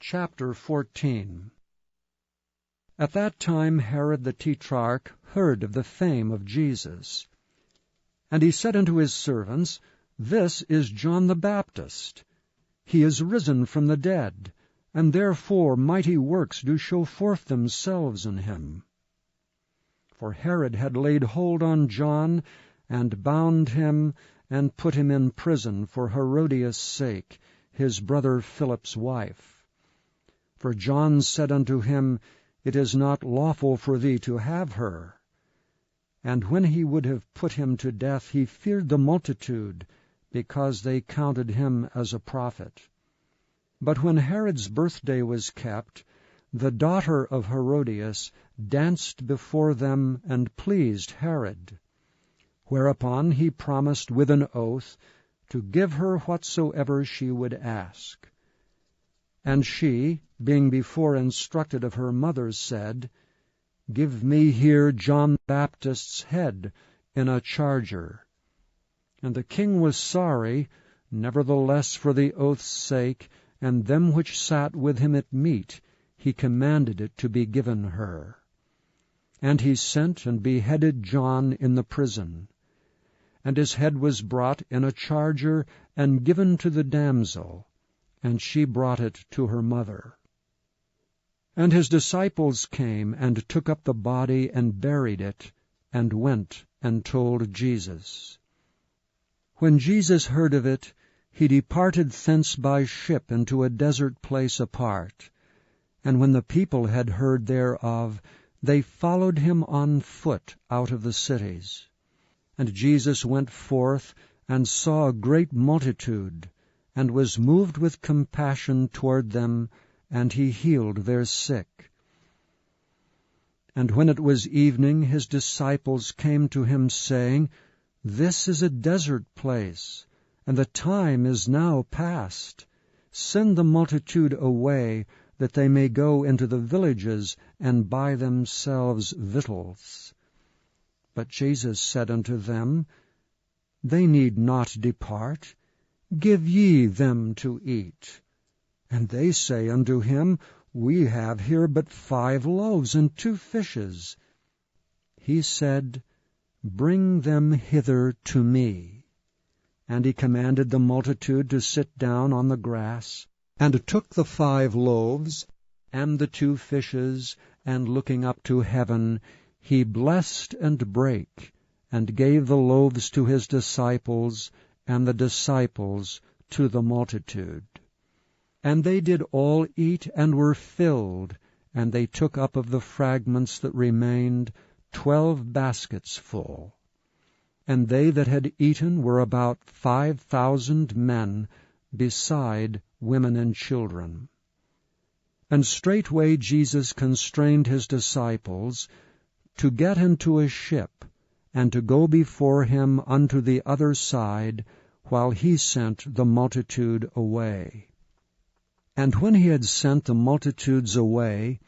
Chapter 14. At that time Herod the Tetrarch heard of the fame of Jesus. And he said unto his servants, This is John the Baptist. He is risen from the dead, and therefore mighty works do show forth themselves in him. For Herod had laid hold on John, and bound him, and put him in prison for Herodias' sake, his brother Philip's wife. For John said unto him, It is not lawful for thee to have her. And when he would have put him to death, he feared the multitude, because they counted him as a prophet. But when Herod's birthday was kept, the daughter of Herodias danced before them and pleased Herod. Whereupon he promised with an oath to give her whatsoever she would ask. And she, being before instructed of her mother, said, Give me here John the Baptist's head in a charger. And the king was sorry, nevertheless for the oath's sake, and them which sat with him at meat, he commanded it to be given her. And he sent and beheaded John in the prison. And his head was brought in a charger, and given to the damsel, and she brought it to her mother. And his disciples came, and took up the body, and buried it, and went and told Jesus. When Jesus heard of it, he departed thence by ship into a desert place apart. And when the people had heard thereof, they followed him on foot out of the cities. And Jesus went forth, and saw a great multitude, and was moved with compassion toward them, and he healed their sick. And when it was evening, his disciples came to him, saying, This is a desert place, and the time is now past. Send the multitude away, that they may go into the villages, and buy themselves victuals. But Jesus said unto them, They need not depart. Give ye them to eat. And they say unto him, We have here but 5 loaves and 2 fishes. He said, Bring them hither to me. And he commanded the multitude to sit down on the grass, and took the 5 loaves and the 2 fishes, and looking up to heaven, he blessed and brake, and gave the loaves to his disciples, and the disciples to the multitude. And they did all eat, and were filled, and they took up of the fragments that remained 12 baskets full. And they that had eaten were about 5,000 men, beside women and children. And straightway Jesus constrained his disciples to get into a ship, and to go before him unto the other side, while he sent the multitude away. And when he had sent the multitudes away,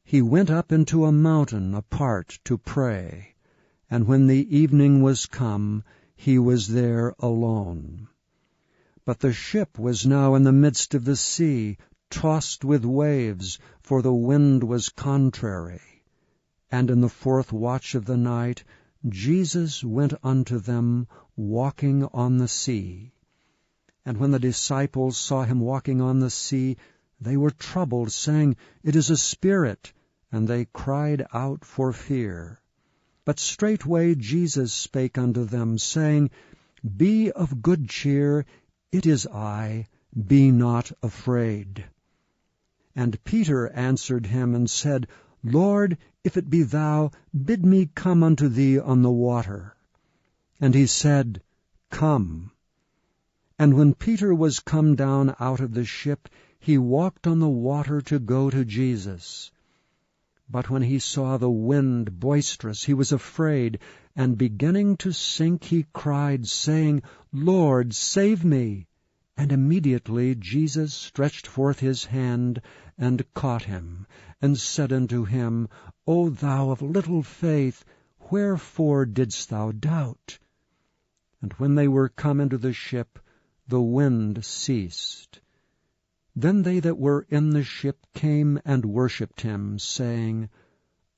he went up into a mountain apart to pray. And when the evening was come, he was there alone. But the ship was now in the midst of the sea, tossed with waves, for the wind was contrary. And in the 4th watch of the night, Jesus went unto them, walking on the sea. And when the disciples saw him walking on the sea, they were troubled, saying, It is a spirit, and they cried out for fear. But straightway Jesus spake unto them, saying, Be of good cheer, it is I, be not afraid. And Peter answered him, and said, Lord, if it be thou, bid me come unto thee on the water. And he said, Come. And when Peter was come down out of the ship, he walked on the water to go to Jesus. But when he saw the wind boisterous, he was afraid, and beginning to sink, he cried, saying, Lord, save me. And immediately Jesus stretched forth his hand, and caught him, and said unto him, O thou of little faith, wherefore didst thou doubt? And when they were come into the ship, the wind ceased. Then they that were in the ship came and worshipped him, saying,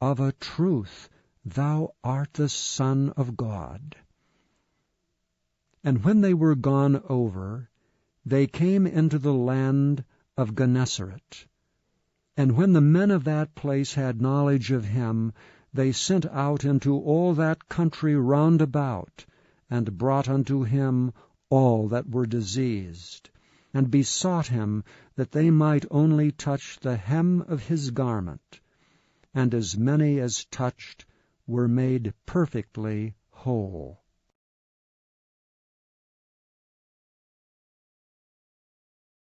Of a truth thou art the Son of God. And when they were gone over, they came into the land of Gennesaret. And when the men of that place had knowledge of him, they sent out into all that country round about, and brought unto him all that were diseased, and besought him that they might only touch the hem of his garment. And as many as touched were made perfectly whole.